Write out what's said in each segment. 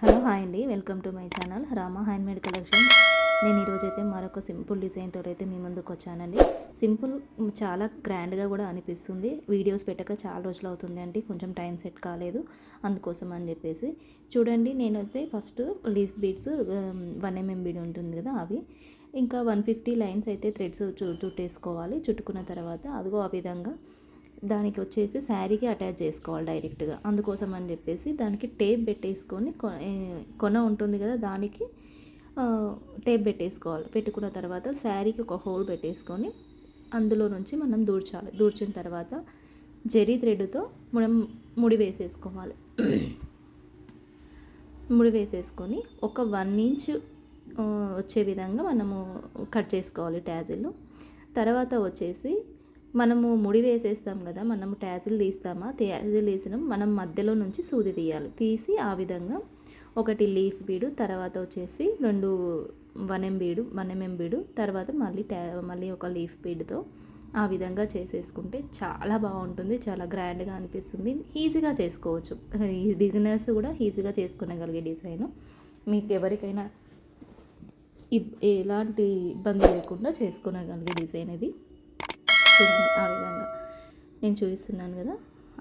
Hello hi అండి, welcome to my channel Rama handmade collection. నేను ఈరోజైతే మరొక సింపుల్ డిజైన్ తోటి అయితే మీ ముందుకు వచ్చానండి. సింపుల్, చాలా గ్రాండ్గా కూడా అనిపిస్తుంది. వీడియోస్ పెట్టక చాలా రోజులు అవుతుంది అండి, కొంచెం టైం సెట్ కాలేదు, అందుకోసం అని చెప్పేసి. చూడండి, నేనైతే first leaf beads 1 mm bead ఉంటుంది కదా, అవి ఇంకా 150 లైన్స్ అయితే థ్రెడ్స్ చుట్టేసుకోవాలి. చుట్టుకున్న తర్వాత అదిగో ఆ విధంగా దానికి వచ్చేసి శారీకి అటాచ్ చేసుకోవాలి డైరెక్ట్గా. అందుకోసం అని చెప్పేసి దానికి టేప్ పెట్టేసుకొని కొన ఉంటుంది కదా, దానికి టేప్ పెట్టేసుకోవాలి. పెట్టుకున్న తర్వాత శారీకి ఒక హోల్ పెట్టేసుకొని అందులో నుంచి మనం దూర్చాలి. దూర్చిన తర్వాత జెరీ థ్రెడ్తో మనం ముడి వేసేసుకోవాలి. ముడి వేసేసుకొని ఒక 1 ఇంచ్ వచ్చే విధంగా మనము కట్ చేసుకోవాలి ట్యాజిల్. తర్వాత వచ్చేసి మనము ముడి వేసేస్తాం కదా, మనము ట్యాజిల్ తీస్తామా, ట్యాజిల్ తీసిన మనం మధ్యలో నుంచి సూది తీయాలి. తీసి ఆ విధంగా ఒకటి లీఫ్ బీడు, తర్వాత వచ్చేసి 2 1 mm బీడు, తర్వాత మళ్ళీ ఒక లీఫ్ బీడ్తో ఆ విధంగా చేసేసుకుంటే చాలా బాగుంటుంది, చాలా గ్రాండ్గా అనిపిస్తుంది. ఈజీగా చేసుకోవచ్చు, ఈ బిగినర్స్ కూడా ఈజీగా చేసుకునగలిగే డిజైన్. మీకు ఎవరికైనా ఎలాంటి ఇబ్బంది లేకుండా చేసుకునగలిగే డిజైన్ ఇది. చూడండి, ఆ విధంగా నేను చూపిస్తున్నాను కదా,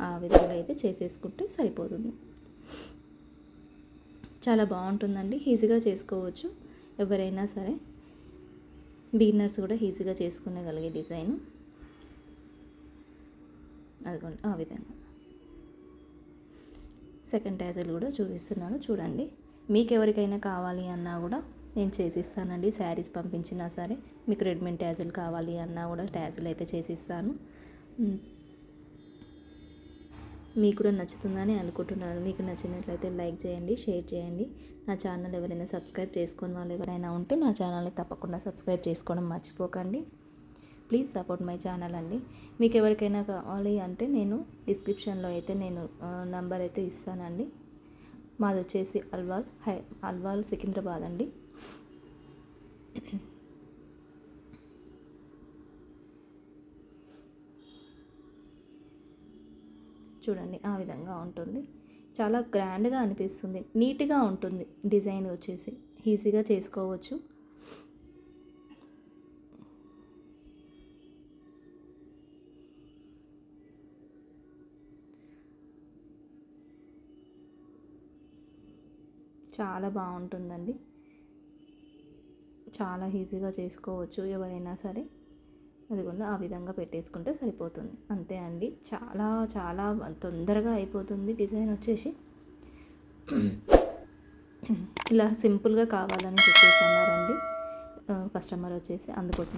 ఆ విధంగా అయితే చేసేసుకుంటే సరిపోతుంది. చాలా బాగుంటుందండి, ఈజీగా చేసుకోవచ్చు. ఎవరైనా సరే బిగినర్స్ కూడా ఈజీగా చేసుకునగలిగే డిజైన్. అదిగోండి, ఆ విధంగా సెకండ్ ట్యాజిల్ కూడా చూపిస్తున్నాను చూడండి. మీకు ఎవరికైనా కావాలి అన్నా కూడా నేను చేసిస్తానండి. శారీస్ పంపించినా సరే, మీకు రెడీమేడ్ ట్యాజిల్ కావాలి అన్నా కూడా ట్యాజిల్ అయితే చేసిస్తాను. మీకు కూడా నచ్చుతుందని అనుకుంటున్నాను. మీకు నచ్చినట్లయితే లైక్ చేయండి, షేర్ చేయండి. నా ఛానల్ ఎవరైనా సబ్స్క్రైబ్ చేసుకొని వాళ్ళు ఎవరైనా ఉంటే నా ఛానల్ని తప్పకుండా సబ్స్క్రైబ్ చేసుకోవడం మర్చిపోకండి. ప్లీజ్ సపోర్ట్ మై ఛానల్ అండి. మీకు ఎవరికైనా కావాలి అంటే నేను డిస్క్రిప్షన్లో అయితే నేను నంబర్ అయితే ఇస్తానండి. మాది వచ్చేసి అల్వాల్ సికింద్రాబాద్ అండి. చూడండి, ఆ విధంగా ఉంటుంది. చాలా గ్రాండ్గా అనిపిస్తుంది, నీట్గా ఉంటుంది. డిజైన్ వచ్చేసి ఈజీగా చేసుకోవచ్చు. చాలా బాగుంటుందండి, చాలా ఈజీగా చేసుకోవచ్చు ఎవరైనా సరే. అదిగోండి, ఆ విధంగా పెట్టేసుకుంటే సరిపోతుంది, అంతే అండి. చాలా చాలా తొందరగా అయిపోతుంది. డిజైన్ వచ్చేసి ఇలా సింపుల్గా కావాలని చెప్పేసి అన్నారండి కస్టమర్ వచ్చేసి, అందుకోసం